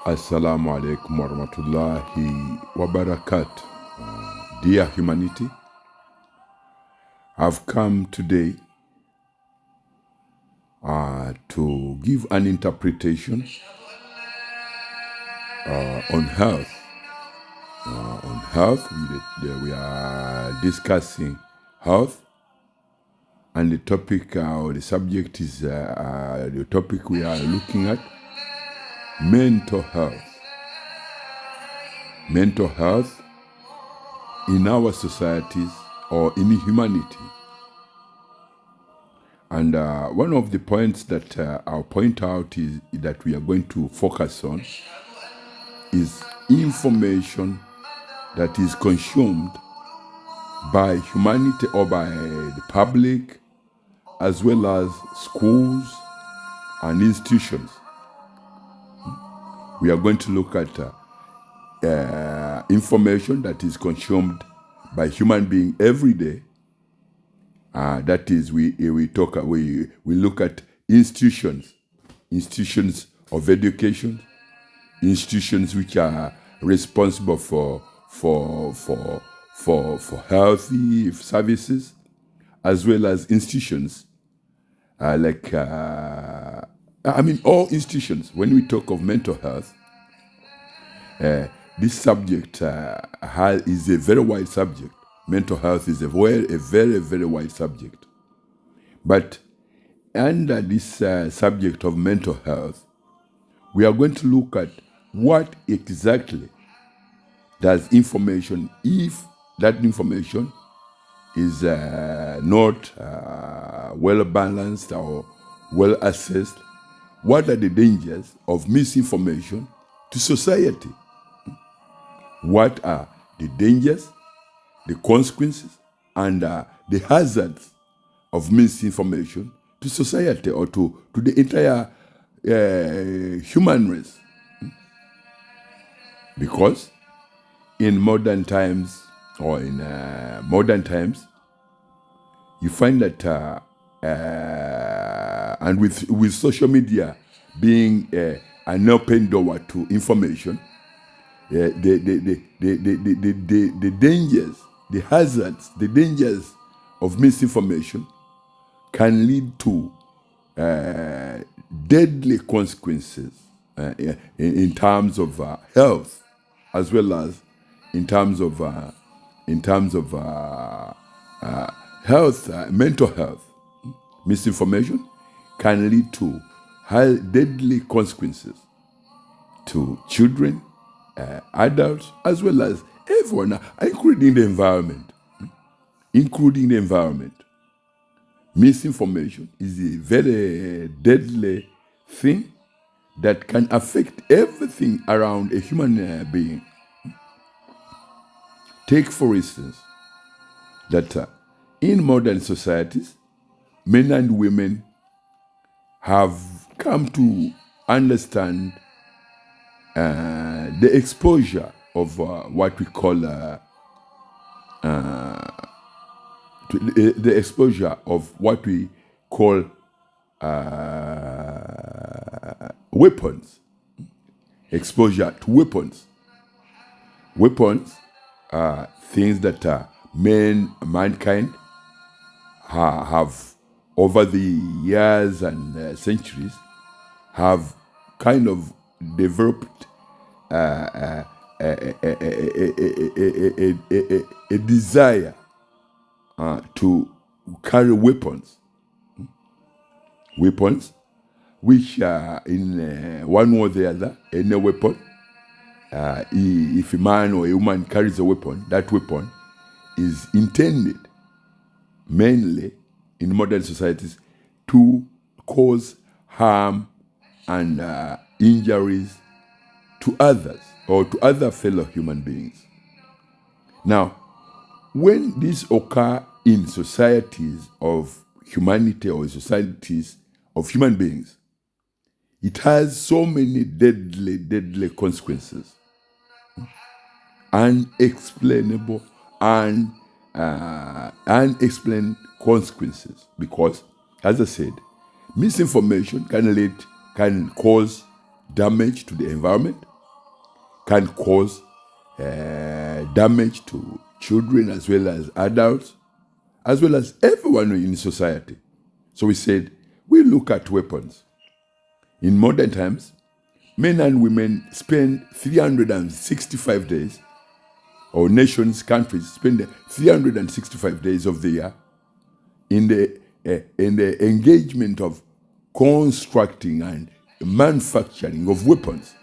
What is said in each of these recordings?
Assalamu alaikum warahmatullahi wabarakatuh. Dear humanity, I've come today to give an interpretation on health. On health, we are discussing health, and the topic or the subject is the topic we are looking at: mental health. Mental health in our societies or in humanity. And one of the points that I'll point out is that we are going to focus on is information that is consumed by humanity or by the public, as well as schools and institutions. We are going to look at information that is consumed by human beings every day. That is, we look at institutions of education, institutions which are responsible for healthy services, as well as institutions all institutions. When we talk of mental health, this subject is a very wide subject. Mental health is a very, very wide subject. But under this subject of mental health, we are going to look at what exactly does information, if that information is not well balanced or well assessed, what are the dangers of misinformation to society? What are the dangers, the consequences, and the hazards of misinformation to society or to the entire human race? Because in modern times, you find that and with social media being an open door to information, the dangers, the hazards, the dangers of misinformation can lead to deadly consequences in terms of health, as well as in terms of health, mental health. Misinformation can lead to deadly consequences to children, adults, as well as everyone, including the environment. Misinformation is a very deadly thing that can affect everything around a human being. Take, for instance, that in modern societies, men and women have come to understand the exposure of what we call the exposure of what we call weapons. Exposure to weapons. Weapons are things that mankind have over the years and centuries have kind of developed a desire to carry weapons. Weapons which in one way or the other, any weapon, if a man or a woman carries a weapon, that weapon is intended mainly in modern societies to cause harm and injuries to others or to other fellow human beings. Now, when this occurs in societies of humanity or societies of human beings, it has so many deadly consequences, unexplainable and unexplained consequences, because, as I said, misinformation can cause damage to the environment, can cause damage to children as well as adults, as well as everyone in society. So we said, we look at weapons. In modern times, men and women spend 365 days, or nations, countries spend 365 days of the year in the engagement of constructing and manufacturing of weapons.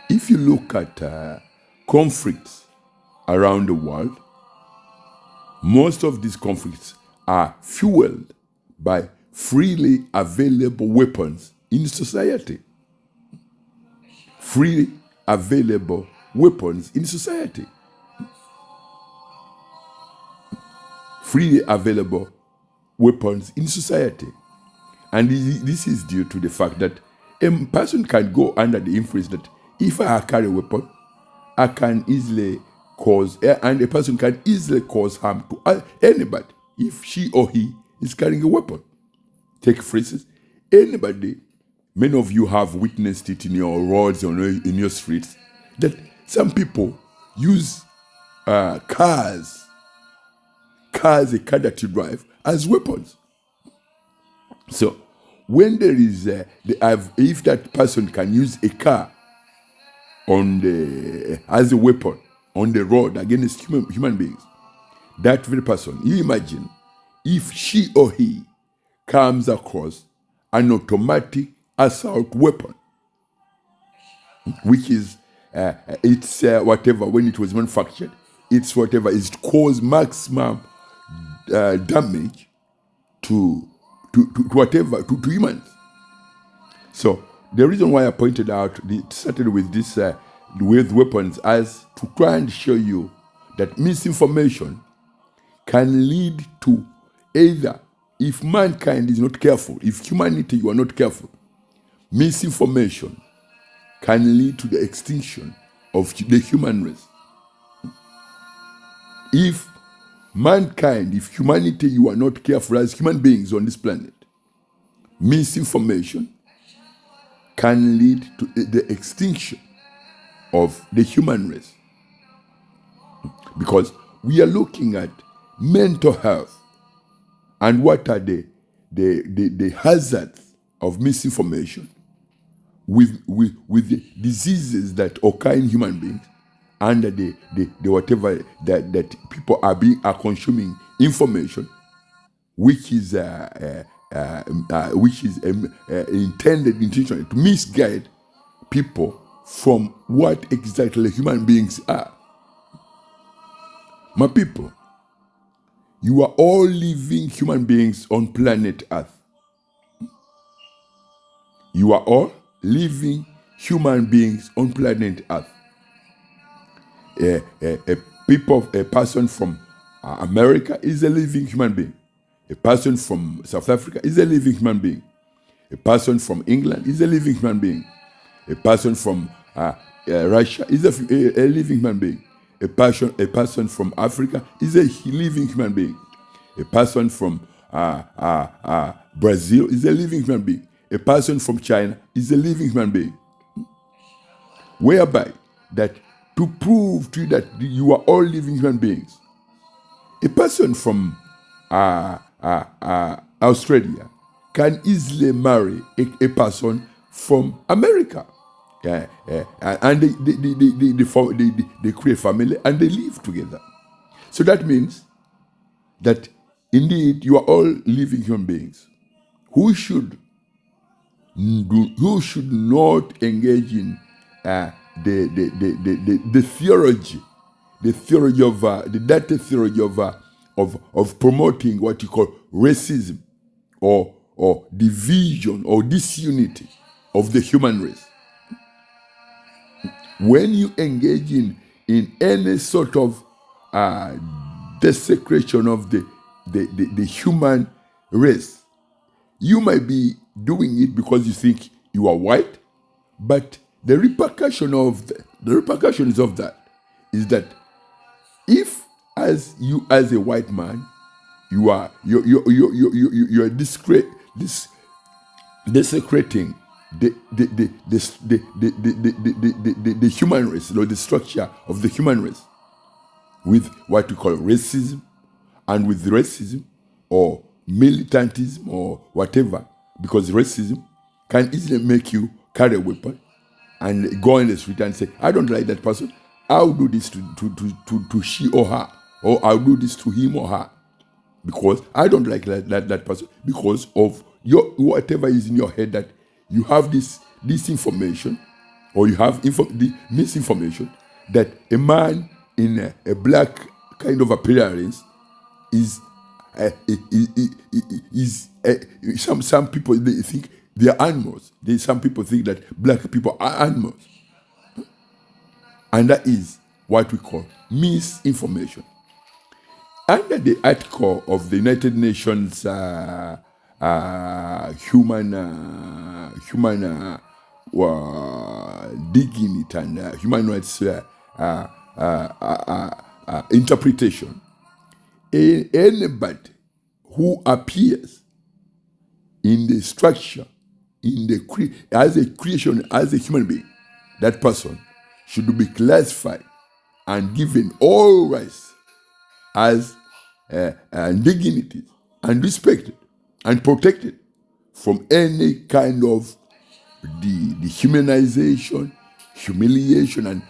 If you look at conflicts around the world, most of these conflicts are fueled by freely available weapons in society. Freely available weapons in society. Freely available weapons in society. And this is due to the fact that a person can go under the influence that if I carry a weapon, I can easily cause, and a person can easily cause harm to anybody if she or he is carrying a weapon. Take for instance, anybody, many of you have witnessed it in your roads or in your streets, that some people use cars, a car that you drive, as weapons. So when there is, if that person can use a car as a weapon on the road against human beings, that very person, you imagine if she or he comes across an automatic assault weapon, which is it's whatever, when it was manufactured, it's whatever is cause maximum damage to whatever, to humans. So the reason why I pointed out, started with this with weapons, as to try and show you that misinformation can lead to either, if mankind is not careful, if humanity you are not careful, misinformation can lead to the extinction of the human race. If mankind, if humanity you are not careful as human beings on this planet, misinformation can lead to the extinction of the human race. Because we are looking at mental health and what are the hazards of misinformation with the diseases that occur in human beings under the whatever that people are consuming information which is intended intentionally to misguide people from what exactly human beings are. My people, you are all living human beings on planet Earth. You are all living human beings on planet Earth. A person from America is a living human being. A person from South Africa is a living human being. A person from England is a living human being. A person from Russia is a living human being. A person from Africa is a living human being. A person from Brazil is a living human being. A person from China is a living human being. Whereby that to prove to you that you are all living human beings, a person from Australia can easily marry a person from America. And they create family and they live together. So that means that indeed you are all living human beings who should not engage in the theology of the dirty theology of promoting what you call racism or division or disunity of the human race. When you engage in any sort of desecration of the human race, you might be doing it because you think you are white, but the repercussions of that is that if as a white man you're desecrating the human race, or the structure of the human race, with what we call racism, and with racism or militantism or whatever, because racism can easily make you carry a weapon and go in the street and say, I don't like that person, I'll do this to she or her, or I'll do this to him or her, because I don't like that person, because of your whatever is in your head, that you have this information, or you have the misinformation that a man in a black kind of appearance is some people, they think they are animals. Some people think that black people are animals, and that is what we call misinformation. Under the article of the United Nations human dignity and human rights interpretation, anybody who appears in the structure, as a creation, as a human being, that person should be classified and given all rights as dignity, and respected and protected from any kind of dehumanization, humiliation,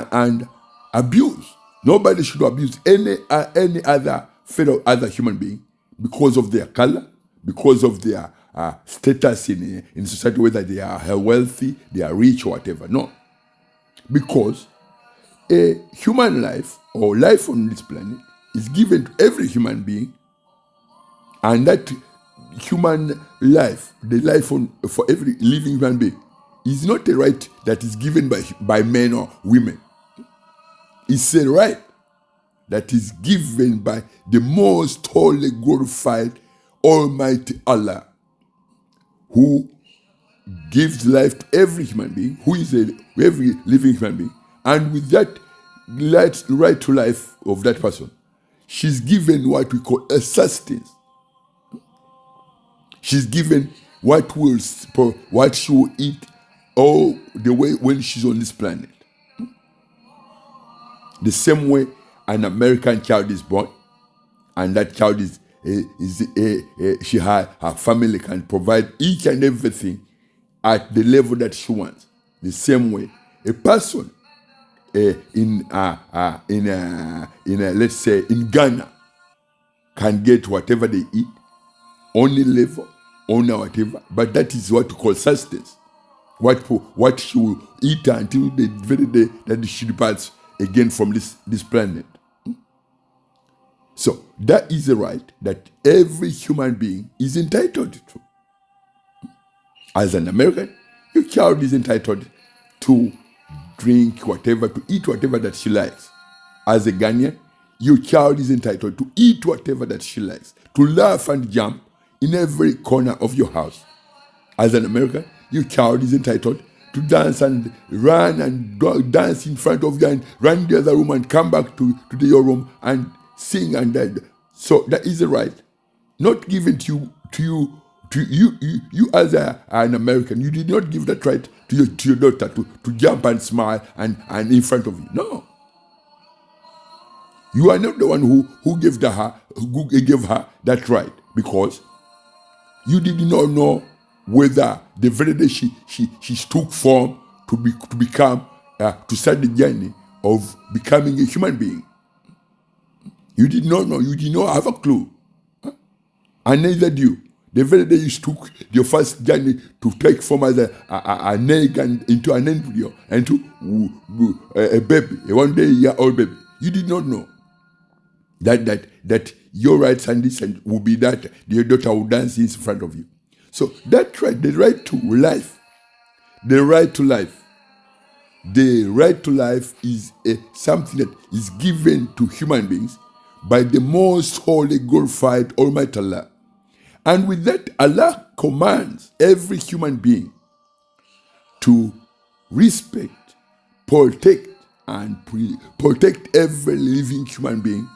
and abuse. Nobody should abuse any other fellow human being because of their color, because of their status in society, whether they are wealthy, they are rich, or whatever. No, because a human life, or life on this planet, is given to every human being, and that human life, the life for every living human being, is not a right that is given by men or women. It's a right that is given by the most holy, glorified, almighty Allah, who gives life to every human being, who is every living human being, and with that right to life of that person, she's given what we call a sustenance. She's given what she will eat all the way when she's on this planet. The same way an American child is born, and that child her family can provide each and everything at the level that she wants. The same way a person let's say in Ghana can get whatever they eat on the level, on whatever, but that is what we call sustenance. What she will eat until the very day that she departs again from this planet. So that is a right that every human being is entitled to. As an American, your child is entitled to drink whatever, to eat whatever that she likes. As a Ghanaian, your child is entitled to eat whatever that she likes, to laugh and jump in every corner of your house. As an American, your child is entitled to dance and run and dance in front of you and run in the other room and come back to your room and sing and that. So that is a right not given to you as an American. You did not give that right to your daughter to jump and smile and in front of you. No. You are not the one who gave her that right, because you did not know whether the very day she took form to become to start the journey of becoming a human being. You did not know. You did not have a clue, and neither do you. The very day you took your first journey to take form as an egg and into an embryo, into a baby, a 1 year old baby, you did not know that your rights and this and will be that your daughter will dance in front of you. So that right, the right to life, is something that is given to human beings by the most holy, glorified, almighty Allah. And with that, Allah commands every human being to respect, protect, and protect every living human being,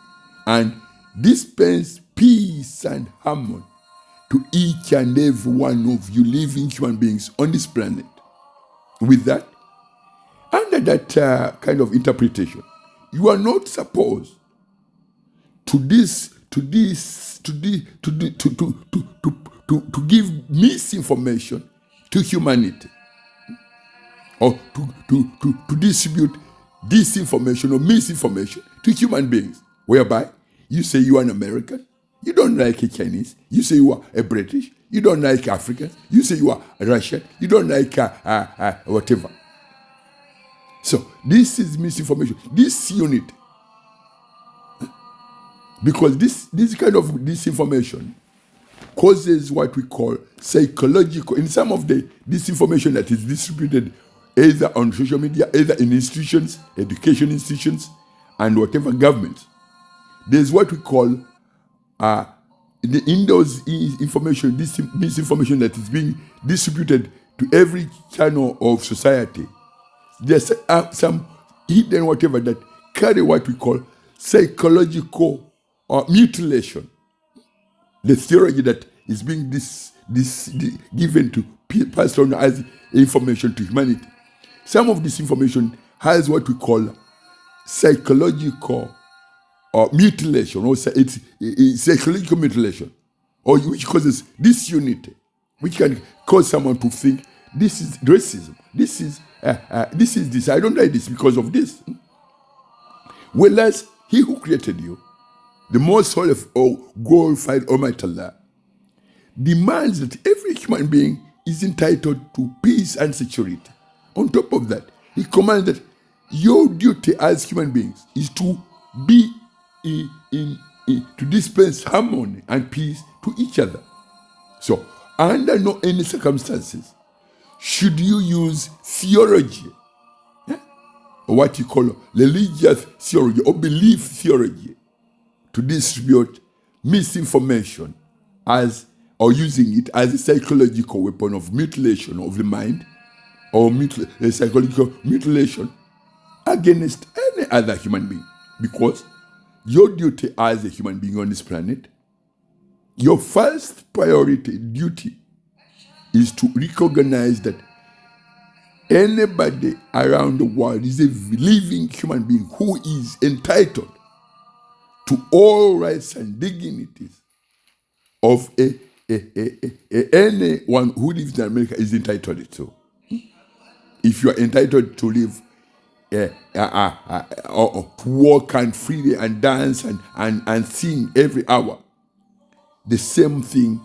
and dispense peace and harmony to each and every one of you living human beings on this planet. With that, under that kind of interpretation, you are not supposed to give misinformation to humanity, or to distribute disinformation or misinformation to human beings, whereby you say you are an American, you don't like a Chinese, you say you are a British, you don't like Africans, you say you are a Russian, you don't like whatever. So this is misinformation, this unity. Because this kind of disinformation causes what we call psychological, in some of the disinformation that is distributed either on social media, either in institutions, education institutions, and whatever governments. There's what we call in those information, this misinformation that is being distributed to every channel of society. There's some hidden whatever that carry what we call psychological mutilation. The theory that is being given to passed on as information to humanity. Some of this information has what we call psychological mutilation, or it's psychological mutilation, or which causes disunity, which can cause someone to think this is racism, this is this. I don't like this because of this. Whereas He who created you, the most holy glorified Almighty Allah, demands that every human being is entitled to peace and security. On top of that, He commands that your duty as human beings is to be to dispense harmony and peace to each other. So, under no any circumstances should you use theology, or what you call religious theology or belief theology, to distribute misinformation or using it as a psychological weapon of mutilation of the mind, or psychological mutilation against any other human being. Because your duty as a human being on this planet, your first priority duty is to recognize that anybody around the world is a living human being who is entitled to all rights and dignities of anyone who lives in America is entitled to. If you are entitled to live, to walk and freely and dance and sing every hour, the same thing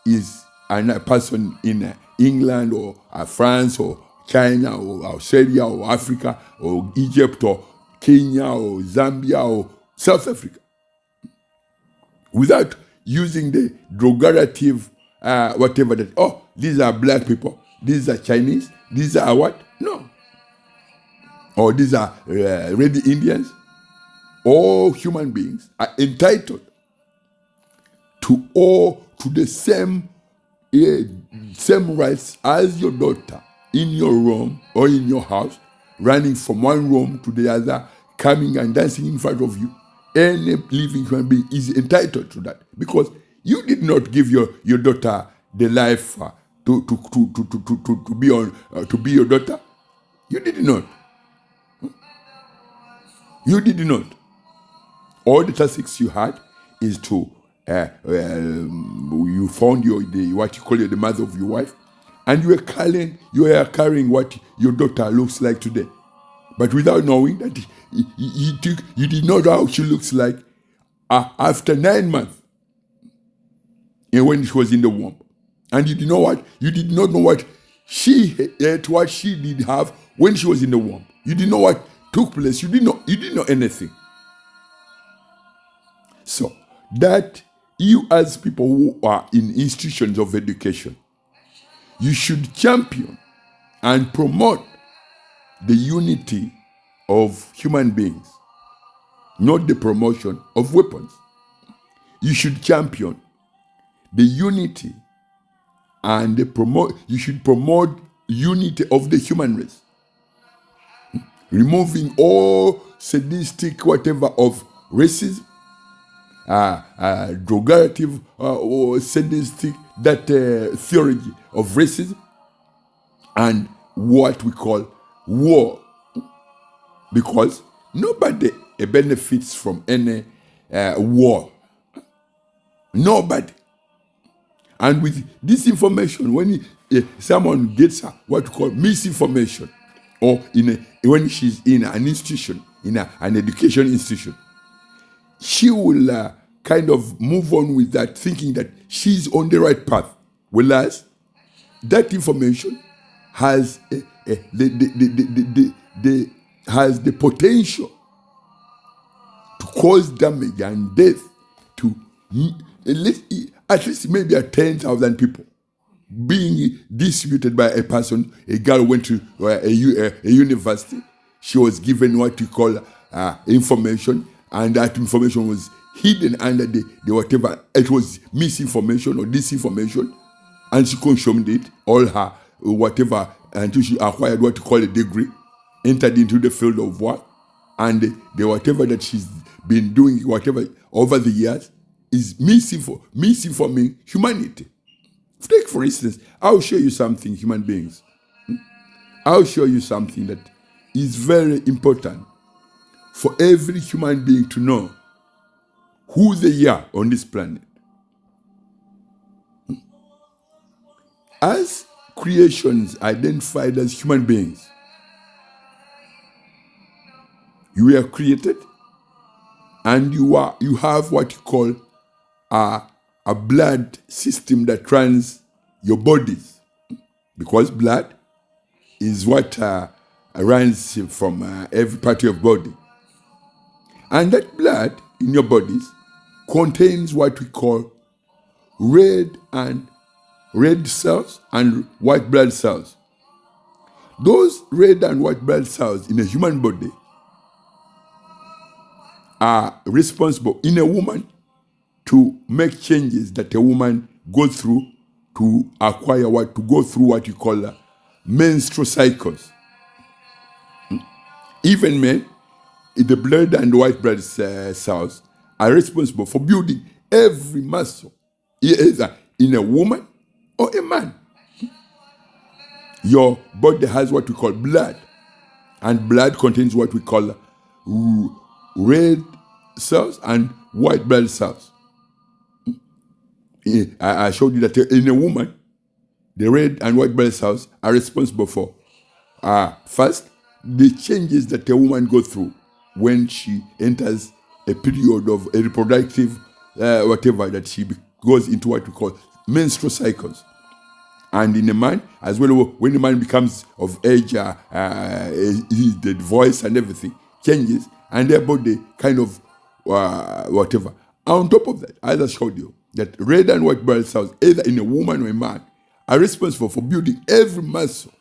is a person in England or France or China or Australia or Africa or Egypt or Kenya or Zambia or South Africa, without using the derogative whatever that, these are black people, these are Chinese, these are what? No. Or these are red Indians. All human beings are entitled to the same rights as your daughter in your room or in your house, running from one room to the other, coming and dancing in front of you. Any living human being is entitled to that, because you did not give your daughter the life to be your daughter. You did not. You did not. All the tasks you had is to you found what you call the mother of your wife, and you were carrying what your daughter looks like today, but without knowing that you did not know how she looks like after 9 months, and when she was in the womb, and you did not know what she did have when she was in the womb. You didn't know what took place. You didn't know anything. So that you, as people who are in institutions of education, you should champion and promote the unity of human beings, not the promotion of weapons. You should champion the unity and you should promote unity of the human race, removing all sadistic whatever of racism, derogative or sadistic that theory of racism and what we call war, because nobody benefits from any war. Nobody. And with this information, when someone gets what we call misinformation, or when she's in an institution, in an education institution, she will kind of move on with that, thinking that she's on the right path. Whereas that information has the potential to cause damage and death to at least maybe 10,000 people being distributed by a person. A girl went to a university. She was given what you call information, and that information was hidden under the whatever. It was misinformation or disinformation, and she consumed it, all her whatever, until she acquired what you call a degree, entered into the field of work, and the whatever that she's been doing, whatever over the years, is misinforming humanity. Take, for instance, I'll show you something, human beings. I'll show you something that is very important for every human being to know who they are on this planet. As creations identified as human beings, you were created, and you have what you call a blood system that runs your bodies, because blood is what runs from every part of your body. And that blood in your bodies contains what we call red cells and white blood cells. Those red and white blood cells in a human body are responsible in a woman to make changes that a woman goes through to acquire to go through what you call menstrual cycles. Even men, the blood and white blood cells are responsible for building every muscle, either in a woman or a man. Your body has what we call blood, and blood contains what we call red cells and white blood cells. I showed you that in a woman, the red and white blood cells are responsible for first, the changes that a woman goes through when she enters a period of a reproductive whatever, that she goes into what we call menstrual cycles. And in a man, as well, when a man becomes of age, the voice and everything changes, and their body kind of whatever. On top of that, as I showed you, that red and white blood cells, either in a woman or a man, are responsible for building every muscle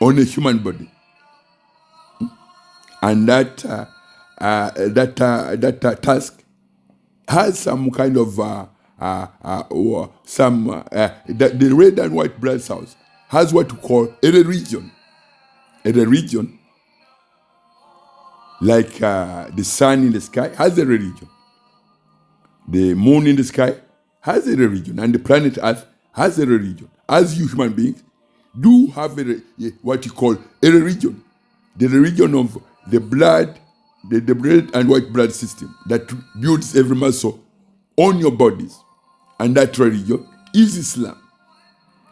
on a human body. And that task has some kind of the red and white blood cells has what we call a region. A region, like the sun in the sky has a region. The moon in the sky has a region, and the planet Earth has a region. As you human beings do have what you call a region, the region of the blood, the red and white blood system that builds every muscle on your bodies. And that religion is Islam.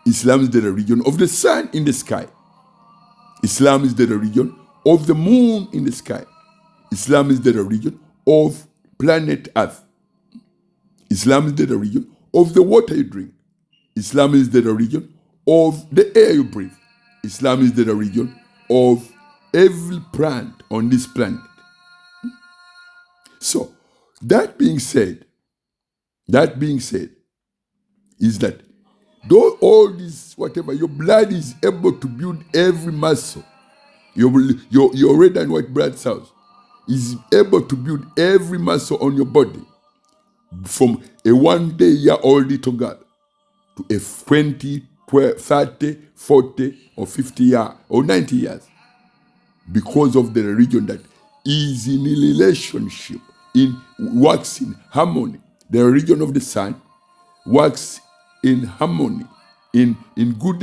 Islam is the religion of the sun in the sky. Islam is the religion of the moon in the sky. Islam is the religion of planet Earth. Islam is the religion of the water you drink. Islam is the religion of the air you breathe. Islam is the religion of every plant on this planet. So, that being said, is that though all this, whatever, your blood is able to build every muscle, your red and white blood cells is able to build every muscle on your body, from a 1 day year old little girl to a 20, 12, 30, 40, or 50 year or 90 years, because of the religion that is in relationship, works in harmony. The religion of the sun works in harmony, in good,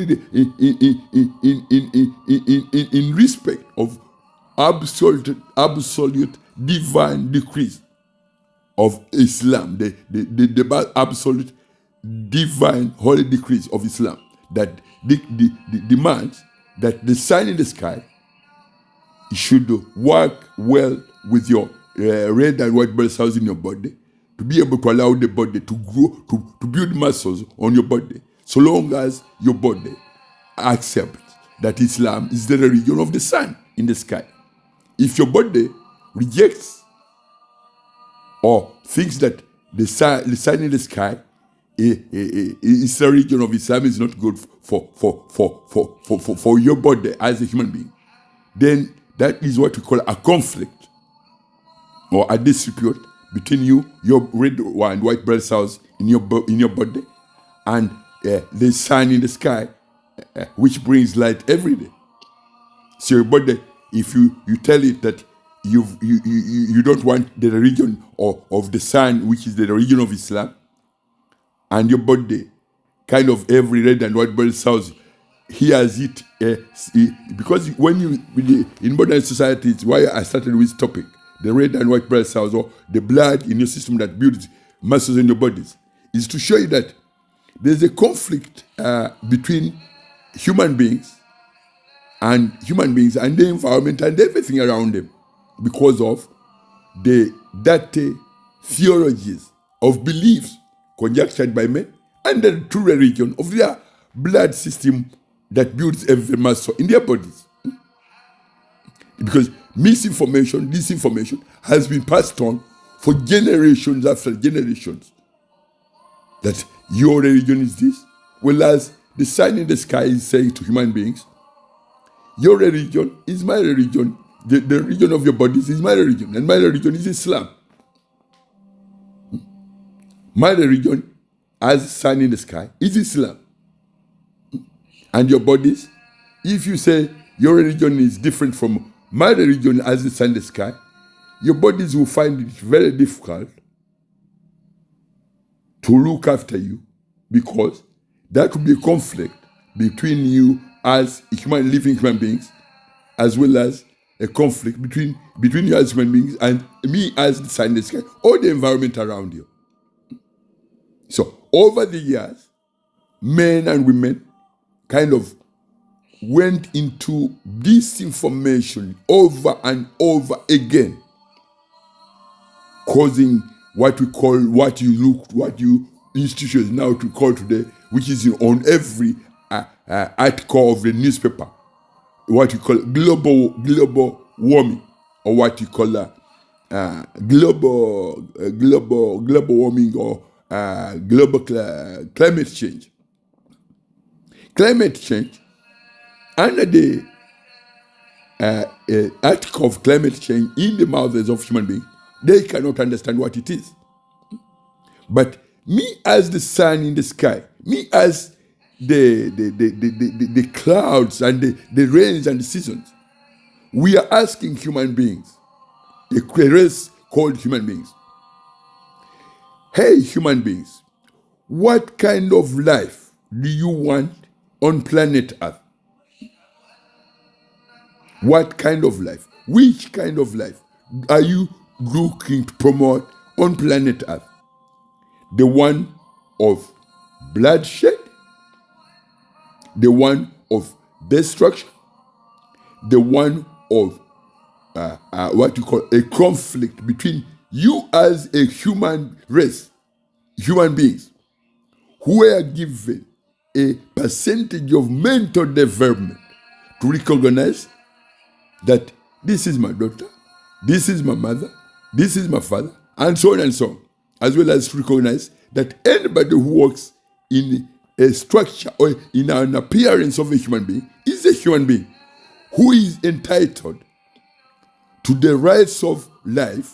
in respect of absolute divine decrees of Islam, the absolute divine holy decrees of Islam that demands that the sign in the sky should work well with your red and white blood cells in your body, to be able to allow the body to grow, to build muscles on your body, so long as your body accepts that Islam is the religion of the sun in the sky. If your body rejects or thinks that the sun in the sky is the religion of Islam, is not good for your body as a human being, then that is what we call a conflict or a dispute between your red and white blood cells in your body, and the sun in the sky, which brings light every day. So your body, if you tell it that you don't want the religion of the sun, which is the religion of Islam, and your body, kind of every red and white blood cells, hears it, because when in modern society, it's why I started with this topic, the red and white blood cells, or the blood in your system that builds muscles in your bodies, is to show you that there's a conflict between human beings and the environment and everything around them, because of the dirty theologies of beliefs conjectured by men and the true religion of their blood system that builds every muscle in their bodies. Because misinformation, disinformation has been passed on for generations after generations, that your religion is this, whereas the sign in the sky is saying to human beings, your religion is my religion, the religion of your bodies is my religion, and my religion is Islam. My religion, as sun in the sky, is Islam. And your bodies, if you say your religion is different from my religion as the sun in the sky, your bodies will find it very difficult to look after you, because that will be a conflict between you as living human beings, as well as a conflict between you as human beings and me as the sun in the sky, or the environment around you. So over the years, men and women kind of went into disinformation over and over again, causing what you institutions now to call today, which is on every article of the newspaper, what you call global warming, or what you call global warming, or global climate change. Climate change, under the article of climate change in the mouths of human beings, they cannot understand what it is. But me as the sun in the sky, me as the clouds and the rains and the seasons, we are asking human beings, a race called human beings, hey human beings, what kind of life do you want on planet Earth? What kind of life? Which kind of life are you looking to promote on planet Earth? The one of bloodshed, the one of destruction, the one of what you call a conflict between you as a human race, human beings, who are given a percentage of mental development to recognize that this is my daughter, this is my mother, this is my father, and so on, as well as to recognize that anybody who works in a structure or in an appearance of a human being is a human being who is entitled to the rights of life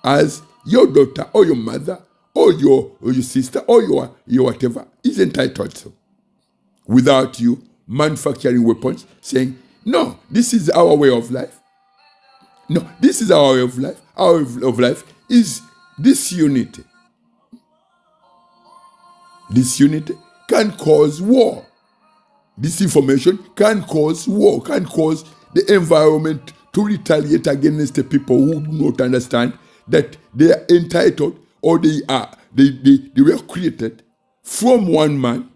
as your daughter or your mother or your sister or your whatever is entitled to, without you manufacturing weapons saying, no, this is our way of life. No, this is our way of life. Our way of life is this unity. Disunity can cause war. Disinformation can cause war, can cause the environment to retaliate against the people who do not understand that they are entitled, or they were created from one man,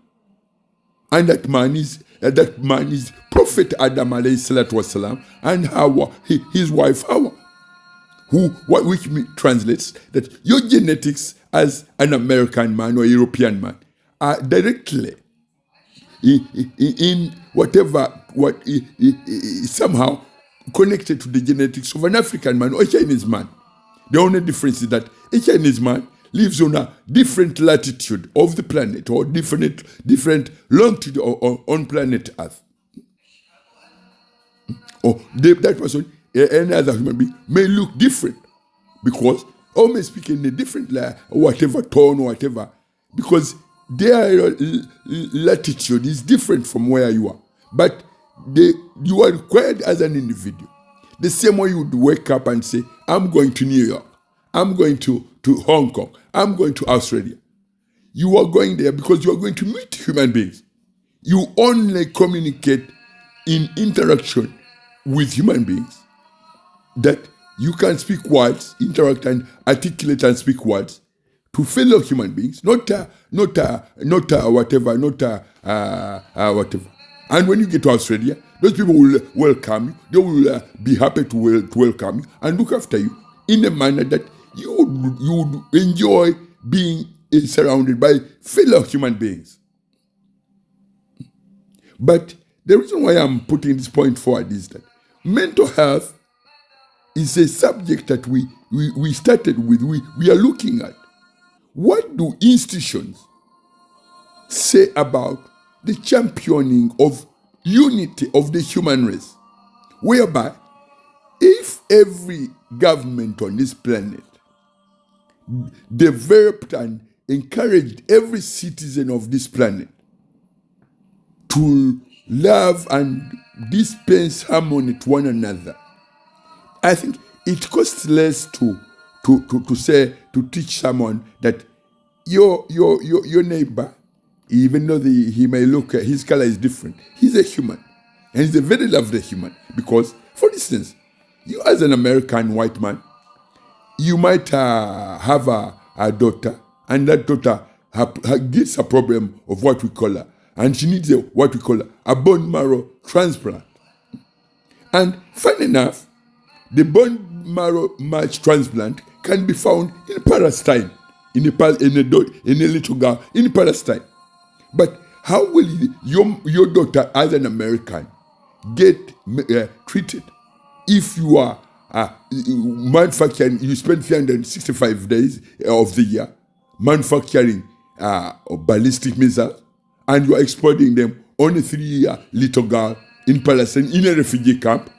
and that man is Prophet Adam alayhi salatu wasalam, and Hawa, his wife Hawa, which translates that your genetics as an American man or European man are directly in somehow connected to the genetics of an African man or a Chinese man. The only difference is that a Chinese man lives on a different latitude of the planet, or different longitude on planet Earth. Or that person, any other human being, may look different because, or may speak in a different whatever tone or whatever, because their latitude is different from where you are. But you are required as an individual. The same way you would wake up and say, I'm going to New York, I'm going to Hong Kong, I'm going to Australia. You are going there because you are going to meet human beings. You only communicate in interaction with human beings, that you can speak words, interact and articulate and speak words to fellow human beings, not whatever. And when you get to Australia, those people will welcome you. They will be happy to welcome you and look after you in a manner that you would enjoy being surrounded by fellow human beings. But the reason why I'm putting this point forward is that mental health is a subject that we started with, we are looking at. What do institutions say about the championing of unity of the human race? Whereby, if every government on this planet developed and encouraged every citizen of this planet to love and dispense harmony to one another, I think it costs less to teach someone that your neighbor, even though he may look, his color is different, he's a human, and he's a very lovely human. Because, for instance, you as an American white man, you might have a daughter, and that daughter gets a problem of what we call her, and she needs what we call a bone marrow transplant. And funny enough, the bone marrow match transplant can be found in Palestine, in a little girl in Palestine. But how will your daughter as an American get treated if you are manufacturing, you spend 365 days of the year manufacturing ballistic missiles, and you are exporting them on a 3-year little girl in Palestine in a refugee camp?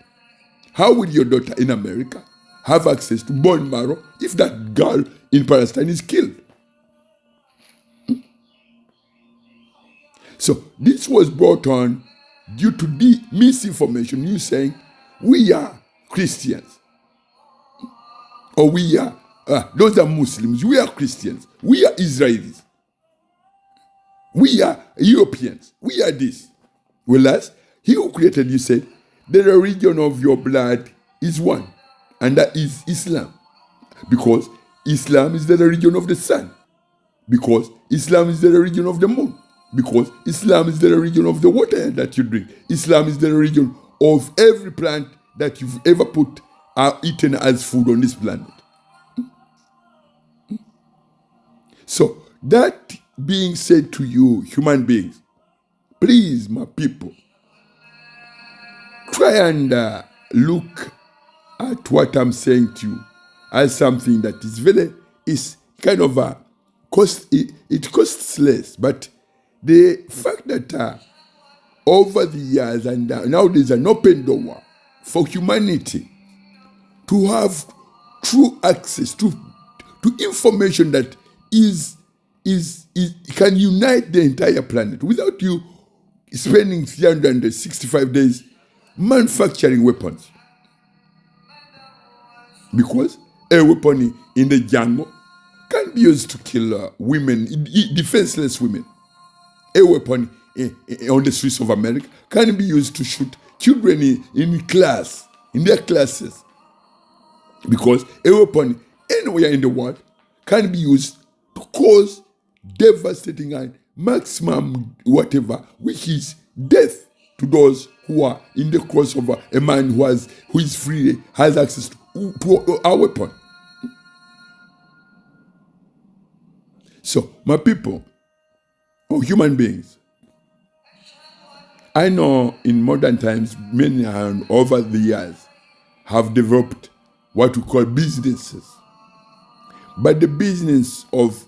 How will your daughter in America have access to bone marrow if that girl in Palestine is killed? So this was brought on due to the misinformation. You saying we are Christians, or we are those are Muslims. We are Christians. We are Israelis. We are Europeans. We are this. Whereas he who created you said, the religion of your blood is one, and that is Islam. Because Islam is the religion of the sun. Because Islam is the religion of the moon. Because Islam is the religion of the water that you drink. Islam is the religion of every plant that you've ever eaten as food on this planet. So, that being said to you, human beings, please, my people, try and look at what I'm saying to you as something that is kind of it costs less. But the fact that over the years and now there's an open door for humanity to have true access to information that can unite the entire planet without you spending 365 days manufacturing weapons. Because a weapon in the jungle can be used to kill women, defenseless women. a weapon on the streets of America can be used to shoot children in their classes. Because a weapon anywhere in the world can be used to cause devastating and maximum whatever, which is death to those who are in the course of a man who is free, has access to a weapon. So, my people, or human beings, I know in modern times, many over the years have developed what we call businesses. But the business of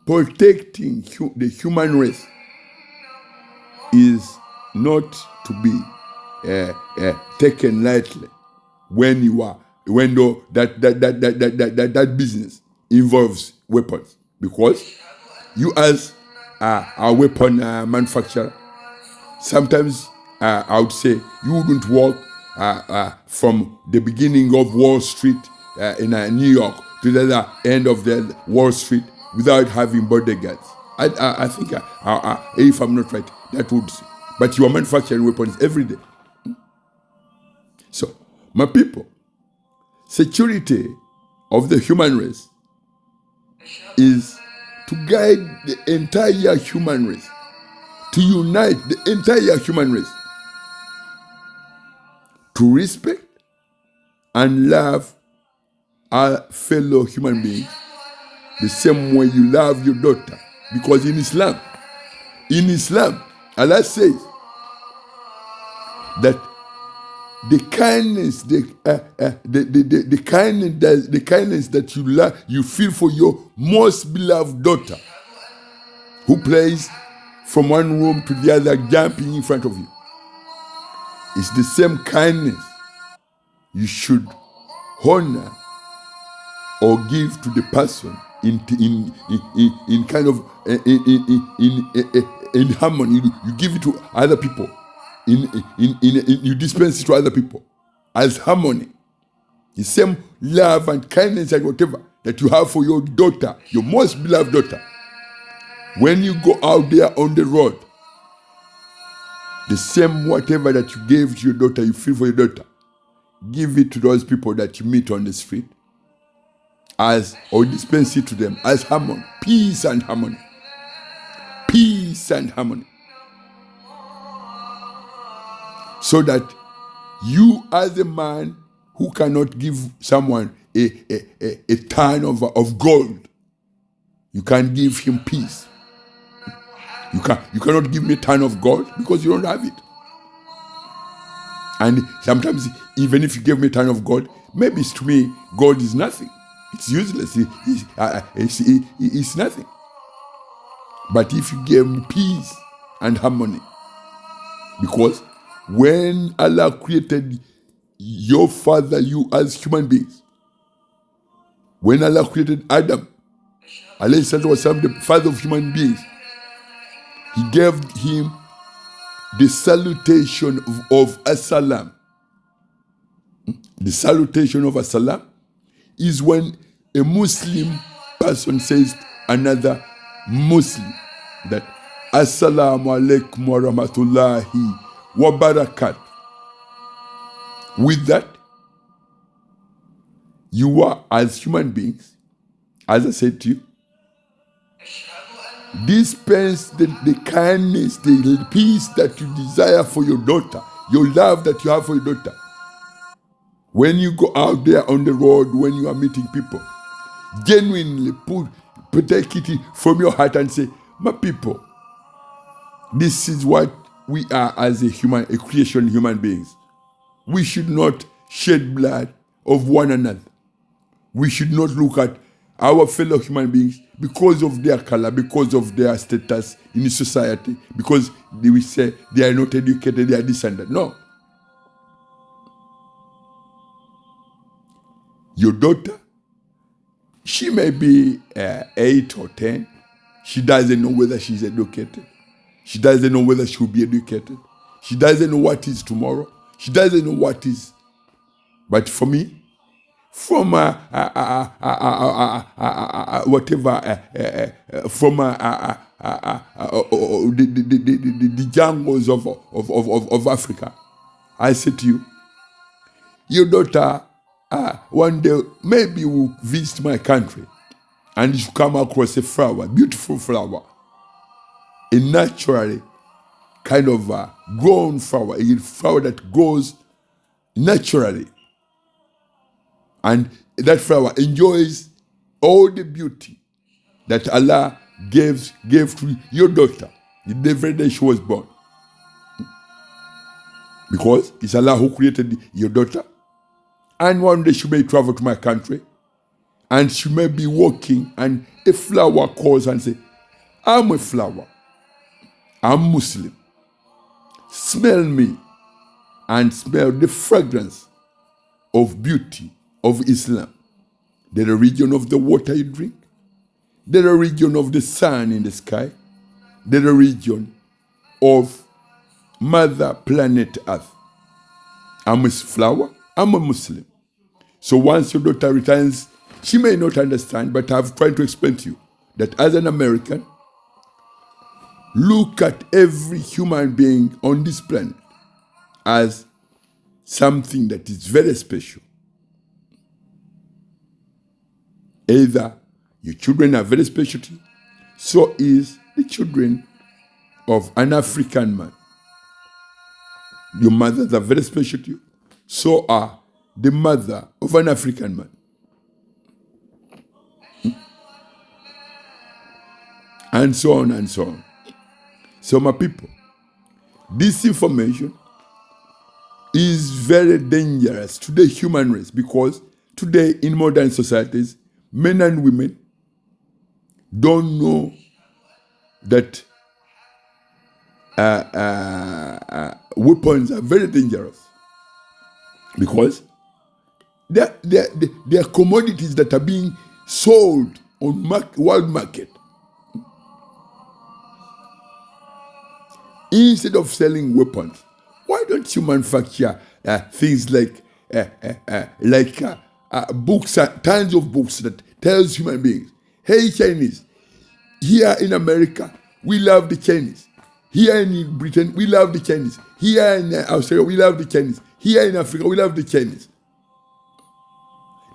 protecting the human race is not to be taken lightly when that business involves weapons, because you as a weapon manufacturer, sometimes I would say you wouldn't walk from the beginning of Wall Street in New York to the other end of the Wall Street without having bodyguards. I think, if I'm not right, that would. But you are manufacturing weapons every day. So, my people, security of the human race is to guide the entire human race, to unite the entire human race, to respect and love our fellow human beings the same way you love your daughter. Because in Islam, Allah says that the kindness, the kindness that you feel for your most beloved daughter, who plays from one room to the other, jumping in front of you, is the same kindness you should honor or give to the person in kind of in harmony. You give it to other people. You dispense it to other people as harmony. The same love and kindness and whatever that you have for your daughter, your most beloved daughter. When you go out there on the road, the same whatever that you gave to your daughter, you feel for your daughter, give it to those people that you meet on the street, or dispense it to them as harmony, peace and harmony. Peace and harmony. So that you, as a man who cannot give someone a ton of gold, you can give him peace. You cannot give me a ton of gold because you don't have it. And sometimes, even if you give me a ton of gold, maybe to me, gold is nothing. It's useless. It's nothing. But if you give me peace and harmony, because when Allah created your father, you as human beings, when Allah created Adam, alayhi salatu wasalam, the father of human beings, He gave him the salutation of As-salam. The salutation of As-salam is when a Muslim person says another Muslim that Assalamu alaikum wa rahmatullahi wa barakat. With that, you are, as human beings, as I said to you, dispense the kindness, the peace that you desire for your daughter, your love that you have for your daughter. When you go out there on the road, when you are meeting people, genuinely take it from your heart and say, my people, this is what we are as a creation human beings. We should not shed blood of one another. We should not look at our fellow human beings because of their color, because of their status in society, because we say they are not educated, they are this and that. No. Your daughter, she may be 8 or 10. She doesn't know whether she's educated. She doesn't know whether she will be educated. She doesn't know what is tomorrow. She doesn't know what is. But for me, from whatever, from the jungles of Africa. I say to you, your daughter one day maybe will visit my country and you come across a flower, beautiful flower, a naturally kind of grown flower, a flower that grows naturally. And that flower enjoys all the beauty that Allah gave to your daughter the very day she was born. Because it's Allah who created your daughter. And one day she may travel to my country and she may be walking and a flower calls and say, I'm a flower. I'm Muslim. Smell me and smell the fragrance of beauty of Islam. The region of the water you drink, the region of the sun in the sky, the region of Mother Planet Earth. I'm a flower, I'm a Muslim. So once your daughter returns, she may not understand, but I've tried to explain to you that as an American, look at every human being on this planet as something that is very special. Either your children are very special to you, so is the children of an African man. Your mothers are very special to you, so are the mother of an African man. And so on and so on. So my people, this information is very dangerous to the human race because today in modern societies, men and women don't know that weapons are very dangerous because they are commodities that are being sold on world market. Instead of selling weapons, why don't you manufacture things like books, tons of books that tells human beings, hey Chinese, here in America, we love the Chinese. Here in Britain, we love the Chinese. Here in Australia, we love the Chinese. Here in Africa, we love the Chinese.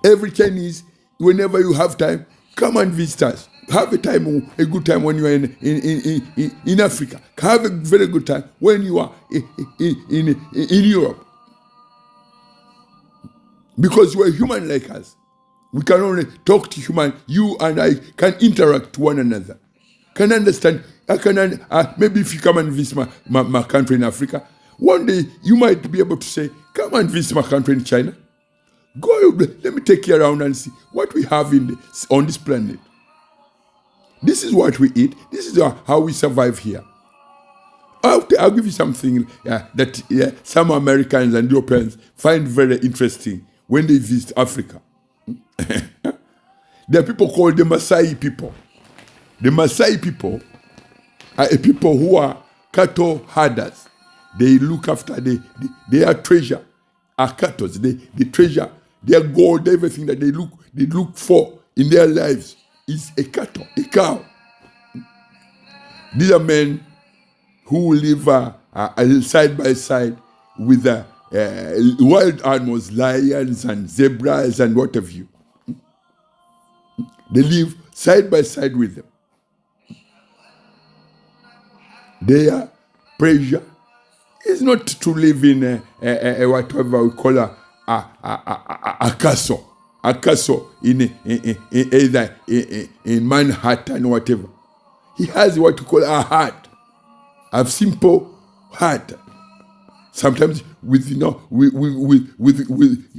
Every Chinese, whenever you have time, come and visit us. Have a good time when you are in Africa. Have a very good time when you are in Europe. Because you are human like us. We can only talk to human. You and I can interact to one another. Can understand. Maybe if you come and visit my country in Africa, one day you might be able to say, come and visit my country in China. Go, let me take you around and see what we have on this planet. This is what we eat. This is how we survive here. I'll give you something that some Americans and Europeans find very interesting when they visit Africa. There are people called the Maasai people. The Maasai people are a people who are cattle herders. They look after their treasure, are cattle. They treasure their gold, everything that they look for in their lives is a cattle, a cow. These are men who live side by side with wild animals, lions and zebras and what have you. They live side by side with them. Their pressure is not to live in whatever we call a castle. A castle in either in Manhattan or whatever. He has what we call a hut, a simple hut. Sometimes with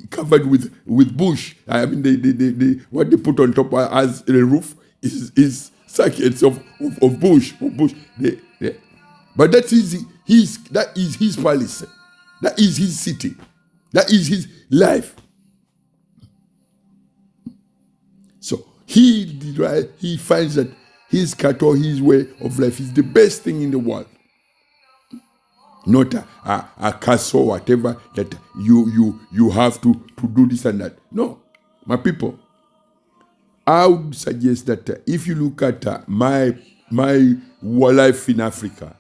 covered with bush. I mean, they what they put on top as a roof is circuits of bush. But that is his palace. That is his city. That is his life. So he finds that his cattle, his way of life is the best thing in the world. Not a castle or whatever that you have to do this and that. No. my people, I would suggest that if you look at my life in Africa,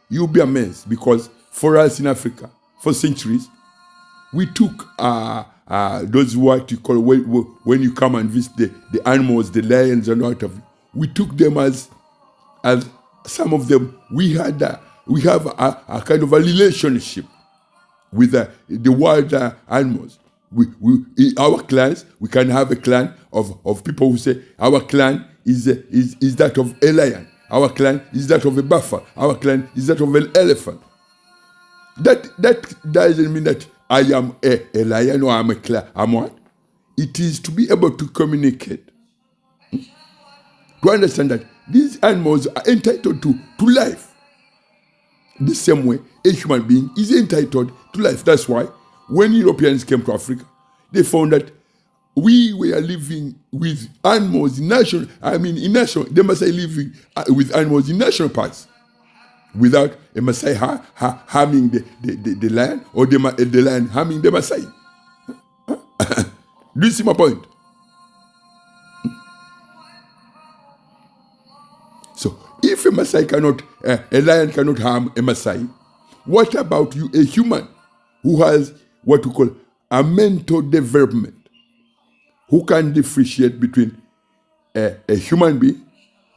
you'll be amazed, because for us in Africa, for centuries, we took those what you call when you come and visit the animals, the lions and what of, we took them as some of them we have a kind of a relationship with the wild animals. In our clans, we can have a clan of people who say our clan is that of a lion, our clan is that of a buffalo, our clan is that of an elephant. That doesn't mean that I am a lion or I'm a clan. I'm what? It is to be able to communicate, to understand that these animals are entitled to life. The same way a human being is entitled to life. That's why when Europeans came to Africa, they found that we were living with animals in national. The Maasai living with animals in national parks, without a Maasai harming the lion, or the lion harming the Maasai. Do you see my point? So, if a Maasai a lion cannot harm a Maasai, what about you, a human who has what we call a mental development, who can differentiate between a human being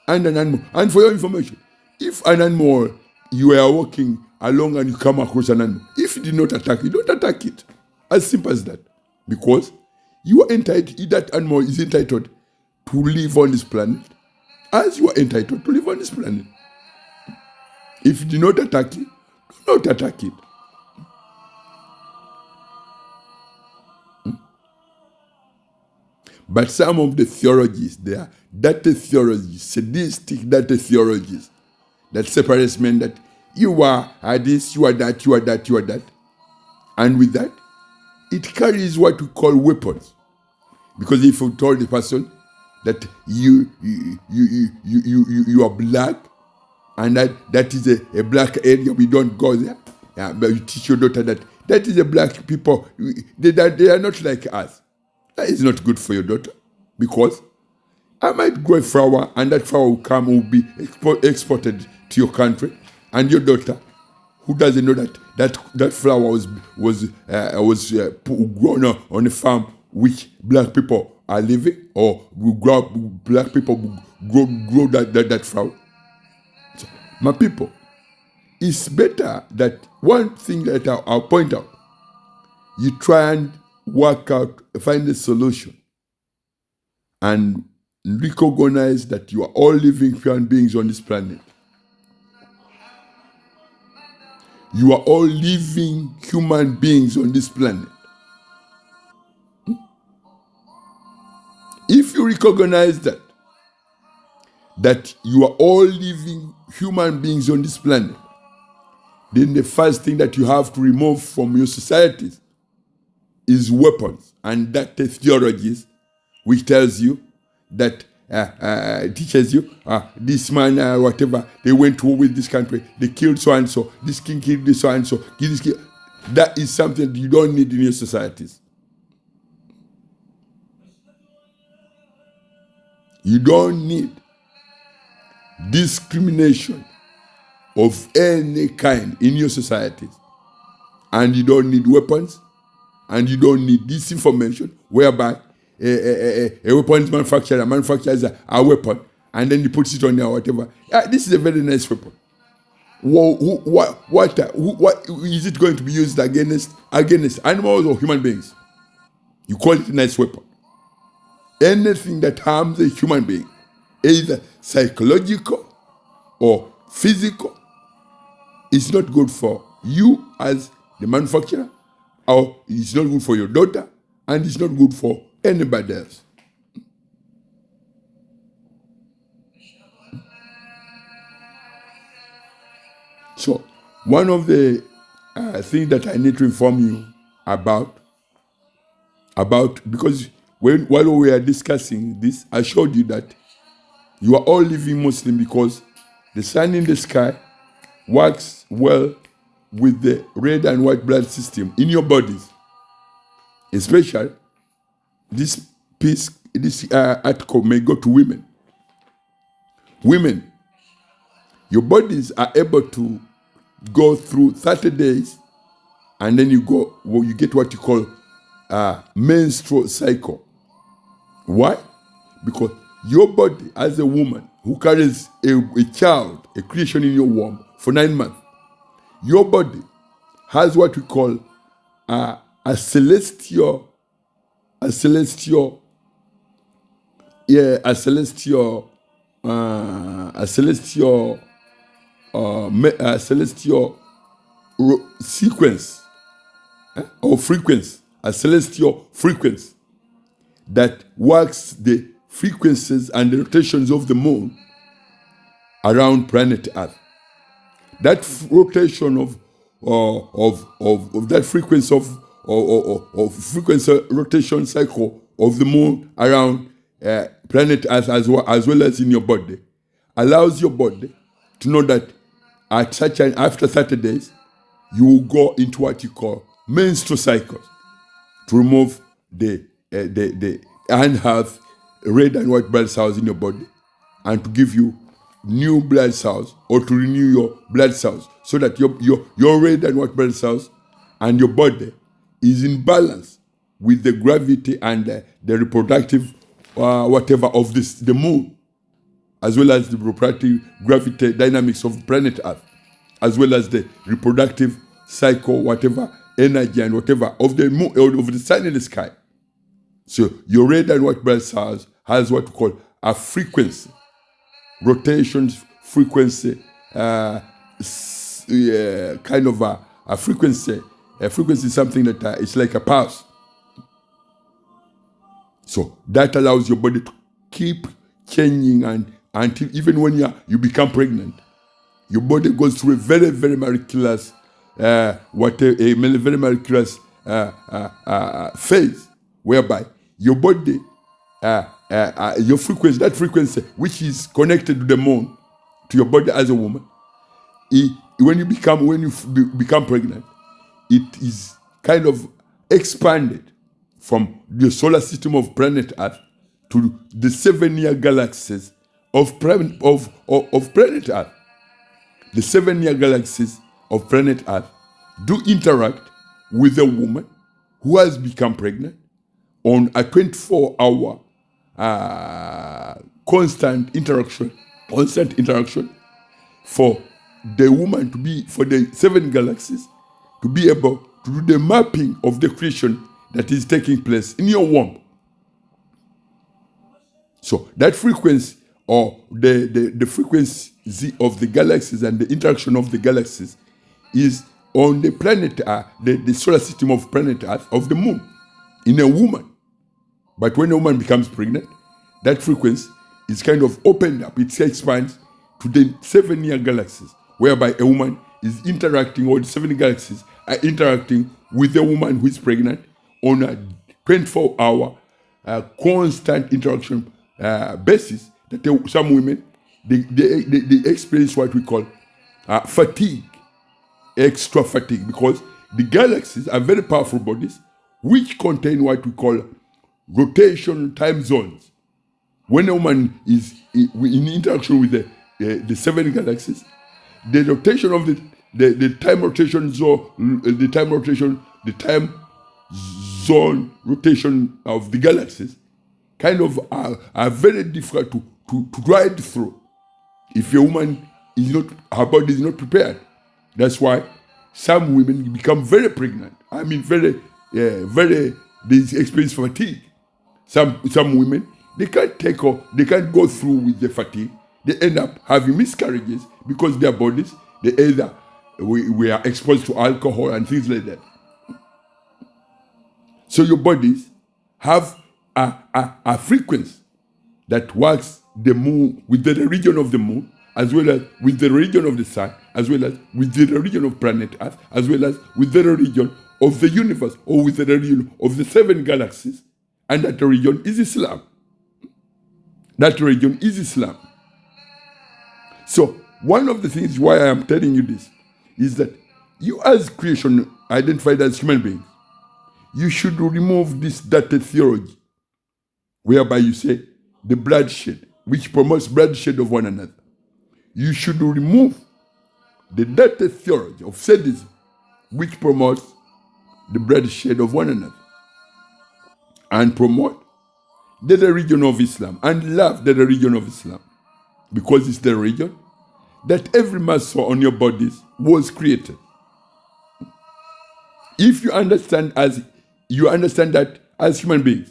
and an animal? And for your information, if an animal, you are walking along and you come across an animal, if it did not attack you, don't attack it. As simple as that. Because you are entitled, that animal is entitled to live on this planet, as you are entitled to live on this planet. If it did not attack you, do not attack it. But some of the theologies, they are dirty theologies, sadistic dirty theologies, that separates men, that you are this, you are that, you are that, you are that. And with that, it carries what we call weapons. Because if you told the person that you are black, and that is a black area, we don't go there. Yeah, but you teach your daughter that is a black people, they are not like us. That is not good for your daughter, because I might grow a flower, and that flower will be exported to your country, and your daughter, who doesn't know that flower was grown on a farm which black people are living, or black people grow that flower. So, my people, it's better that one thing that I'll point out, you try and work out, find a solution, and recognize that you are all living human beings on this planet. You are all living human beings on this planet. If you recognize that you are all living human beings on this planet, then the first thing that you have to remove from your societies is weapons, and that theologies, which tells you that teaches you this man, whatever, they went to war with this country, they killed so and so, this king killed this so and so, that is something that you don't need in your societies. You don't need discrimination of any kind in your societies, and you don't need weapons, and you don't need disinformation whereby a weapons manufacturer manufactures a weapon and then he puts it on there or whatever. This is a very nice weapon. What is it going to be used against animals or human beings? You call it a nice weapon. Anything that harms a human being, either psychological or physical, is not good for you as the manufacturer, or it's not good for your daughter, and it's not good for anybody else. So, one of the things that I need to inform you about, because while we are discussing this, I showed you that you are all living Muslim, because the sun in the sky works well with the red and white blood system in your bodies, especially this this article may go to women. Women, your bodies are able to go through 30 days, and then you get what you call a menstrual cycle. Why? Because your body, as a woman who carries a child, a creation in your womb for 9 months, your body has what we call a celestial sequence or frequency, a celestial frequency that works the frequencies and the rotations of the moon around planet Earth. That rotation of that frequency of frequency rotation cycle of the moon around planet Earth as well as in your body allows your body to know that after 30 days you will go into what you call menstrual cycles to remove the unhealthy red and white blood cells in your body and to give you new blood cells or to renew your blood cells so that your red and white blood cells and your body is in balance with the gravity and the reproductive whatever of the moon, as well as the reproductive gravity dynamics of planet Earth, as well as the reproductive cycle, whatever energy and whatever of the moon or of the sun in the sky. So your red and white blood cells has what we call a frequency, rotation frequency, kind of a frequency. A frequency is something that it's like a pulse. So that allows your body to keep changing, and until even when you become pregnant, your body goes through a very, very miraculous, phase whereby your body, your frequency, that frequency which is connected to the moon, to your body as a woman, when you become pregnant, it is kind of expanded from the solar system of planet Earth to the 7-year galaxies of planet Earth. The 7-year galaxies of planet Earth do interact with a woman who has become pregnant on a 24-hour constant interaction for the woman for the 7 galaxies to be able to do the mapping of the creation that is taking place in your womb. So that frequency, or the frequency of the galaxies and the interaction of the galaxies, is on the planet, the solar system of planet Earth, of the moon, in a woman. But when a woman becomes pregnant, that frequency is kind of opened up. It expands to the 7-year galaxies, whereby a woman is interacting, or the 7 galaxies are interacting with a woman who is pregnant on a 24-hour constant interaction basis. That some women, they experience what we call fatigue, extra fatigue, because the galaxies are very powerful bodies which contain what we call rotation time zones. When a woman is in interaction with the 7 galaxies, the rotation of the time rotation zone, the time zone rotation of the galaxies kind of are very difficult to ride through if a woman her body is not prepared. That's why some women become very pregnant. I mean, they experience fatigue. Some women, they can't go through with the fatigue. They end up having miscarriages because their bodies, they either we are exposed to alcohol and things like that. So your bodies have a frequency that works the moon with the region of the moon, as well as with the region of the sun, as well as with the region of planet Earth, as well as with the region of the universe, or with the region of the 7 galaxies. And that region is Islam. That region is Islam. So one of the things why I am telling you this is that you, as creation identified as human beings, you should remove this dirty theology whereby you say the bloodshed, which promotes bloodshed of one another. You should remove the dirty theology of sadism, which promotes the bloodshed of one another, and promote the religion of Islam and love the religion of Islam, because it's the religion that every muscle on your bodies was created. If you understand that as human beings,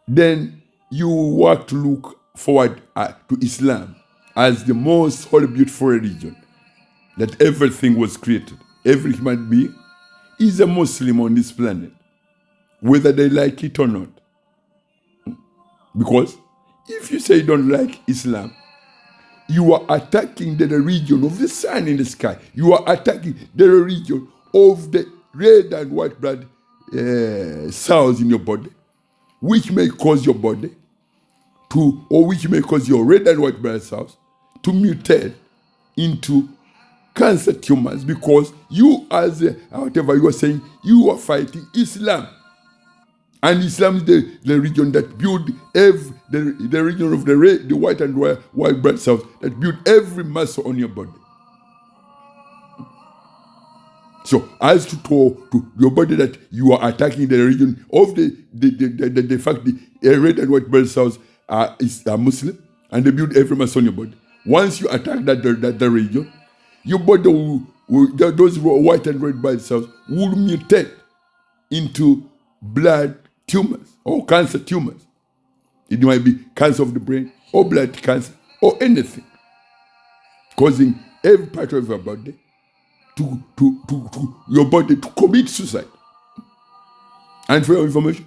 then you work to look forward to Islam as the most holy, beautiful religion that everything was created. Every human being is a Muslim on this planet, whether they like it or not. Because if you say you don't like Islam, you are attacking the religion of the sun in the sky. You are attacking the religion of the red and white blood cells in your body, which may cause your body to, or which may cause your red and white blood cells to mutate into cancer tumors, because you, as whatever you are saying, you are fighting Islam. And Islam is the religion that build the religion of the white and white blood cells that build every muscle on your body. So as to your body, that you are attacking the religion of the fact the red and white blood cells are Muslim and they build every muscle on your body. Once you attack that religion, your body those white and red blood cells will mutate into blood tumors or cancer tumors. It might be cancer of the brain or blood cancer or anything, causing every part of your body to your body to commit suicide. And for your information,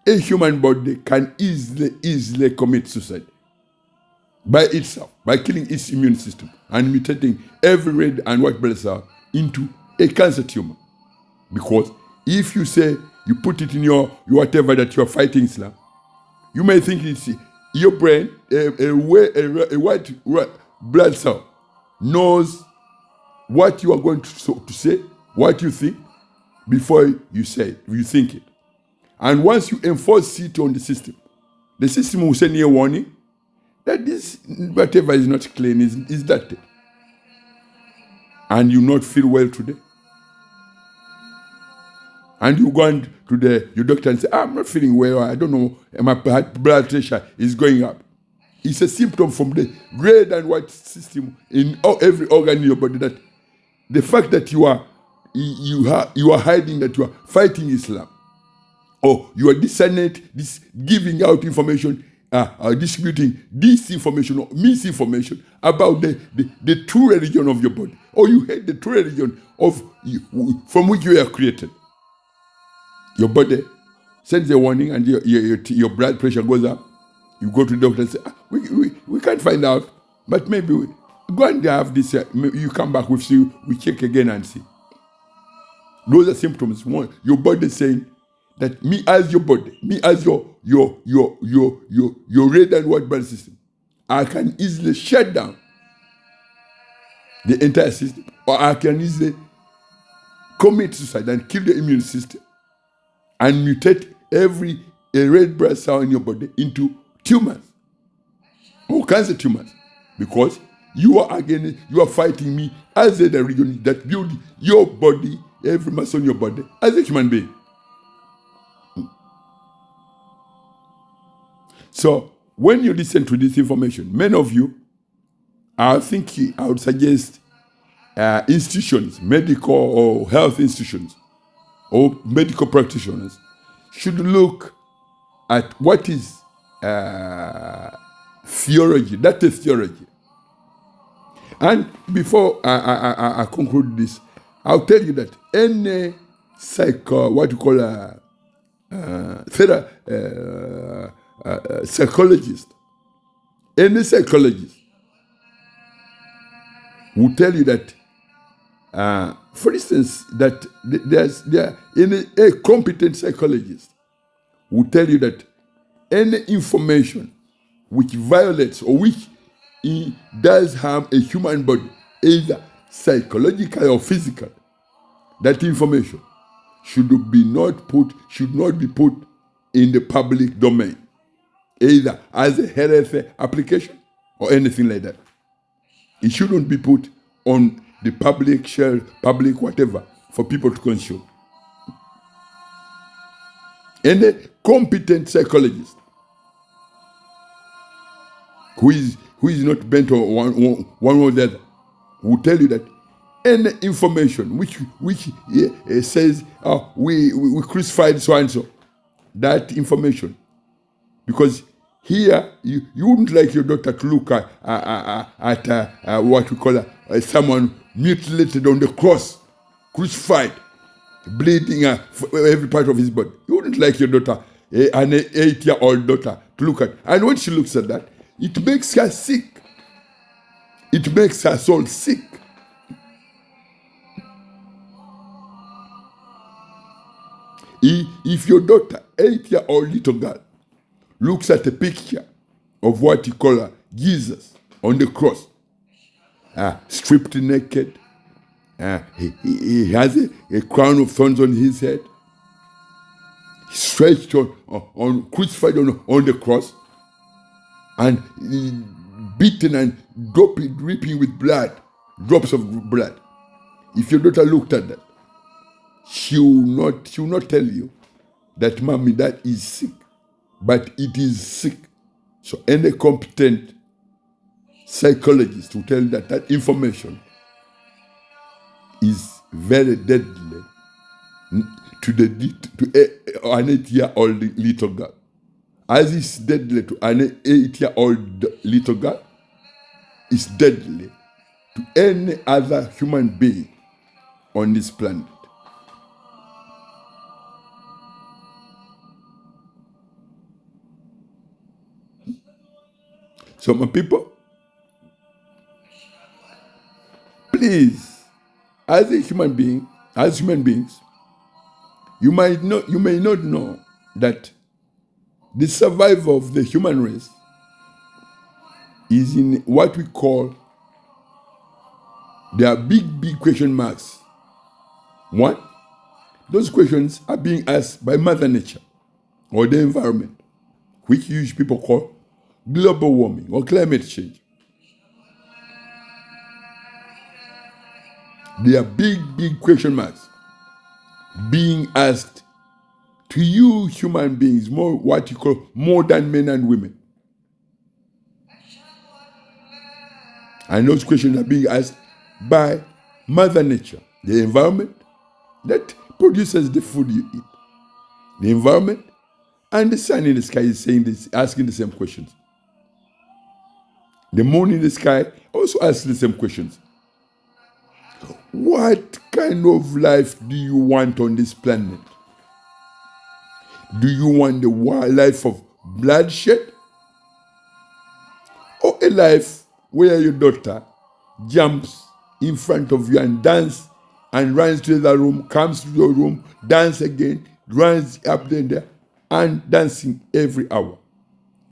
a human body can easily commit suicide by itself, by killing its immune system and mutating every red and white blood cell into a cancer tumor. Because if you say you put it in your whatever that you are fighting Islam, you may think it's your brain, a white blood cell knows what you are going to say, what you think, before you say it, you think it. And once you enforce it on the system will send you a warning that this whatever is not clean is dirty. And you not feel well today. And you go to your doctor and say, I'm not feeling well, I don't know, my blood pressure is going up. It's a symptom from the red and white system in every organ in your body, that the fact that you are hiding, that you are fighting Islam, or you are giving out information, distributing disinformation or misinformation about the true religion of your body, or you hate the true religion from which you are created. Your body sends a warning and your blood pressure goes up. You go to the doctor and say, we can't find out, but maybe go and have this. You come back, we check again and see. Those are symptoms. Your body saying that me as your body, me as your red and white blood system, I can easily shut down the entire system, or I can easily commit suicide and kill the immune system and mutate every red blood cell in your body into tumors or cancer tumors, because you are fighting me as the religion that build your body, every muscle in your body, as a human being. So when you listen to this information, many of you, I would suggest institutions, medical or health institutions, or medical practitioners should look at what is theology. That is theology. And before I conclude this, I'll tell you that any psychologist, any psychologist will tell you that, for instance, that a competent psychologist will tell you that any information which violates or which does harm a human body, either psychological or physical, that information should not be put in the public domain, either as a health application or anything like that. It shouldn't be put on the public shelf, public whatever, for people to consume. Any competent psychologist who is not bent on one or the other will tell you that any information which says we crucified so and so, that information, because here you wouldn't like your daughter to look at what we call someone mutilated on the cross, crucified, bleeding every part of his body. You wouldn't like your daughter, an 8-year-old daughter, to look at. And when she looks at that, it makes her sick. It makes her soul sick. If your daughter, 8-year-old little girl, looks at a picture of what you call Jesus on the cross, stripped naked, he has a crown of thorns on his head, stretched on crucified on the cross, and beaten and dripping with blood, drops of blood. If your daughter looked at that, she will not tell you that, mommy, that is sick, but it is sick. So any competent psychologist will tell you that information is very deadly to an 8-year-old little girl. As it's deadly to an 8-year-old little girl, it's deadly to any other human being on this planet. So, my people, please, as human beings, you may not know that the survival of the human race is in what we call, there are big question marks. One, those questions are being asked by Mother Nature or the environment, which usually people call global warming or climate change. There are big question marks being asked to you human beings, more what you call modern men and women. And those questions are being asked by Mother Nature, the environment that produces the food you eat. The environment and the sun in the sky is asking the same questions. The moon in the sky also asks the same questions. What kind of life do you want on this planet? Do you want the life of bloodshed? Or a life where your daughter jumps in front of you and dances and runs to the room, comes to your room, dances again, runs up there and dancing every hour?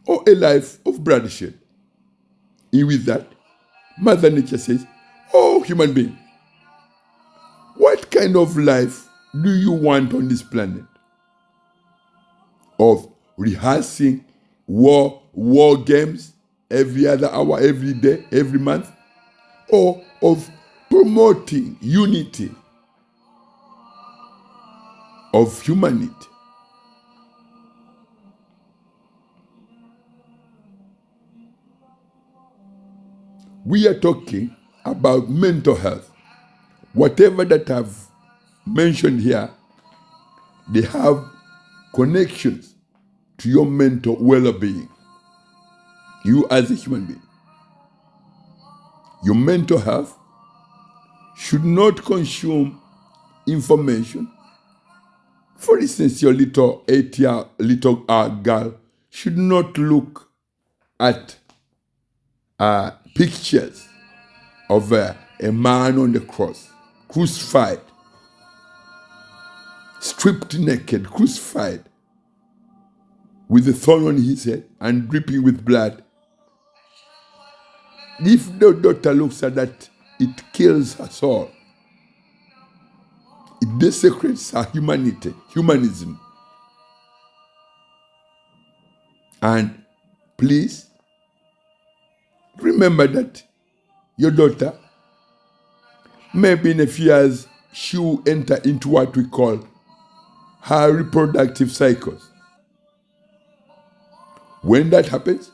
Or a life of bloodshed? And with that, Mother Nature says, oh, human being, what kind of life do you want on this planet? Of rehearsing war games every other hour, every day, every month? Or of promoting unity of humanity? We are talking about mental health. Whatever that I've mentioned here, they have connections to your mental well-being. You as a human being. Your mental health should not consume information. For instance, your little 8-year girl should not look at pictures of a man on the cross, crucified, stripped naked, crucified, with a thorn on his head and dripping with blood. If the daughter looks at that, it kills her soul. It desecrates her humanism. And please remember that your daughter, maybe in a few years, she will enter into what we call her reproductive cycles. When that happens,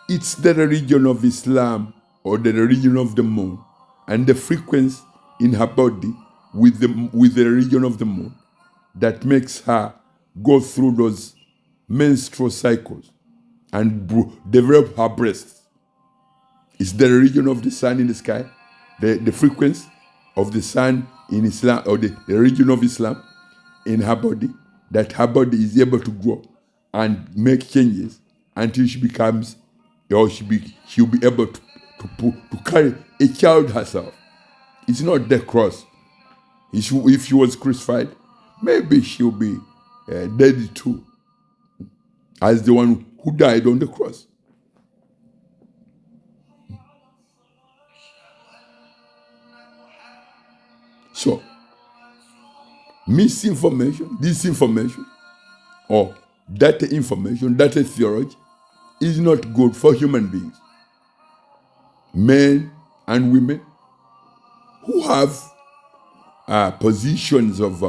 it's the religion of Islam or the religion of the moon and the frequency in her body with the religion of the moon that makes her go through those menstrual cycles and develop her breasts. It's the religion of the sun in the sky, the frequency of the sun in Islam, or the religion of Islam in her body, that her body is able to grow and make changes until she becomes, or she'll be able to carry a child herself. It's not the cross. If she was crucified, maybe she'll be dead too, as the one who died on the cross. So, misinformation, disinformation, or data information, data theology is not good for human beings. Men and women who have positions of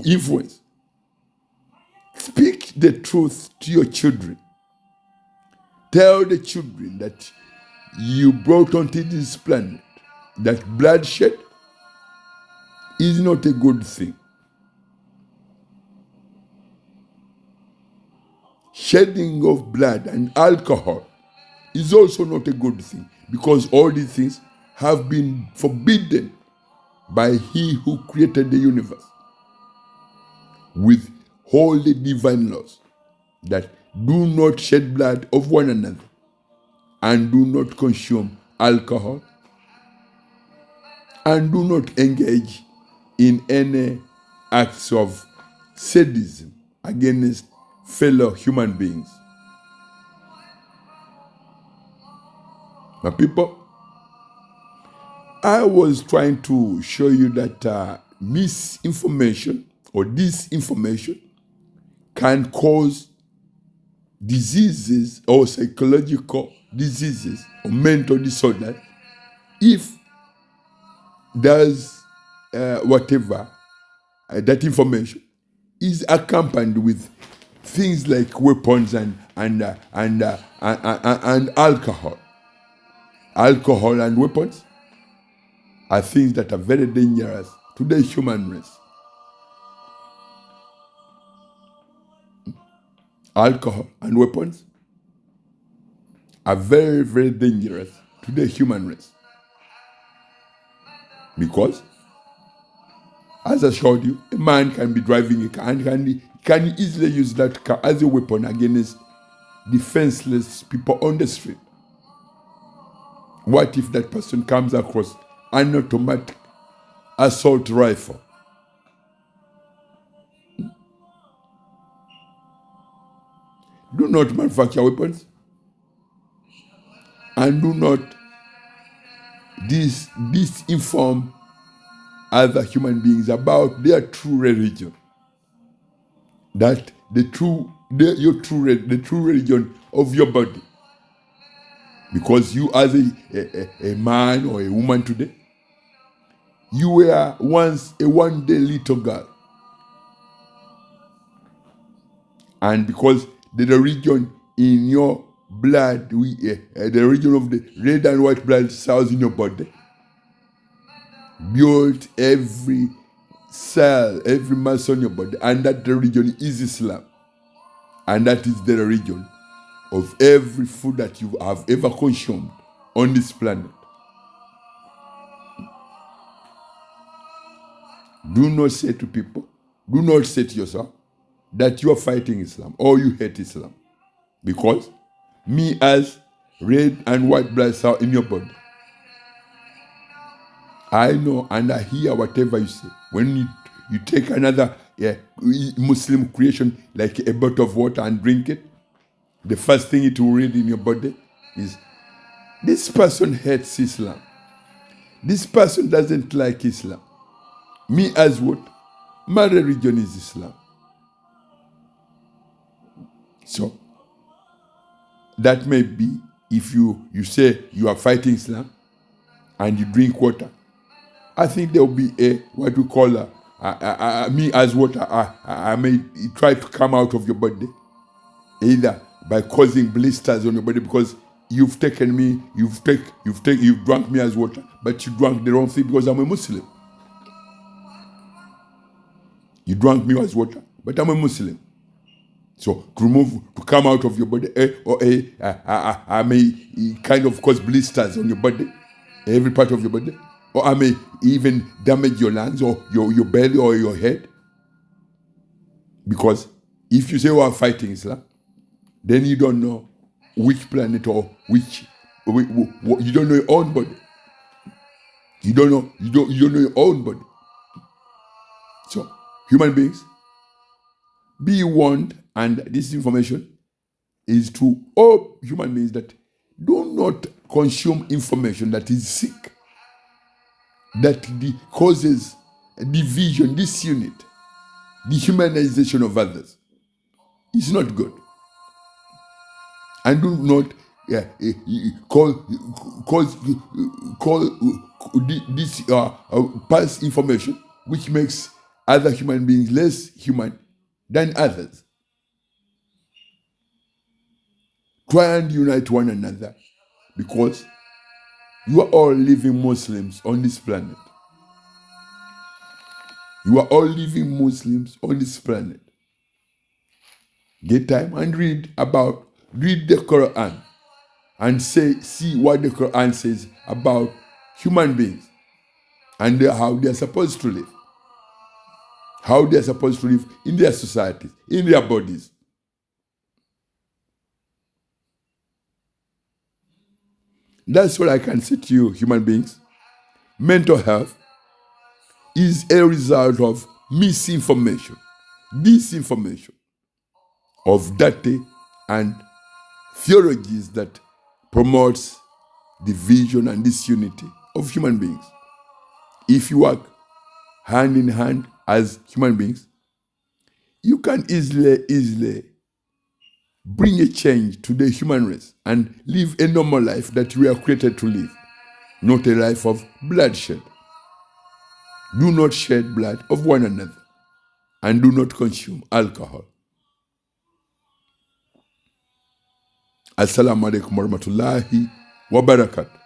influence, speak the truth to your children. Tell the children that you brought onto this planet that bloodshed is not a good thing. Shedding of blood and alcohol is also not a good thing, because all these things have been forbidden by He who created the universe with holy divine laws that do not shed blood of one another and do not consume alcohol and do not engage in any acts of sadism against fellow human beings. My people, I was trying to show you that misinformation or disinformation can cause diseases or psychological diseases or mental disorders if there's that information is accompanied with things like weapons and alcohol. Alcohol and weapons are things that are very dangerous to the human race. Alcohol and weapons are very, very dangerous to the human race. Because, as I showed you, a man can be driving a car and can easily use that car as a weapon against defenseless people on the street. What if that person comes across an automatic assault rifle? Do not manufacture weapons and do not disinform other human beings about their true religion. That the true religion of your body. Because you, as a man or a woman today, you were once a one-day little girl. And because the religion in your blood, the religion of the red and white blood cells in your body, built every cell, every muscle in your body, and that religion is Islam. And that is the religion of every food that you have ever consumed on this planet. Do not say to people, do not say to yourself that you are fighting Islam or you hate Islam. Because me as red and white blood cell in your body, I know and I hear whatever you say. When you take another Muslim creation like a bottle of water and drink it, the first thing it will read in your body is, this person hates Islam. This person doesn't like Islam. Me as what? My religion is Islam. So that may be if you say you are fighting Islam and you drink water. I think there will be what we call me as water. I may try to come out of your body, either by causing blisters on your body because you've taken me, you've drunk me as water, but you drank the wrong thing because I'm a Muslim. You drank me as water, but I'm a Muslim. So to come out of your body, I may kind of cause blisters on your body, every part of your body, or I may even damage your lungs or your belly or your head. Because if you say we are fighting Islam, then you don't know which planet or you don't know your own body. You don't know your own body. So human beings, be warned, and this information is to all human beings that do not consume information that is sick, that causes division, disunity, dehumanization of others. It's not good. And do not call this past information which makes other human beings less human than others. Try and unite one another, because you are all living Muslims on this planet. You are all living Muslims on this planet. Get time and read the Quran and see what the Quran says about human beings and how they are supposed to live. How they are supposed to live in their societies, in their bodies. That's what I can say to you, human beings. Mental health is a result of misinformation, disinformation, of data and theologies that promotes division and disunity of human beings. If you work hand in hand as human beings, you can easily bring a change to the human race and live a normal life that we are created to live, not a life of bloodshed. Do not shed blood of one another, and do not consume alcohol. Assalamu alaikum warahmatullahi wabarakatuh.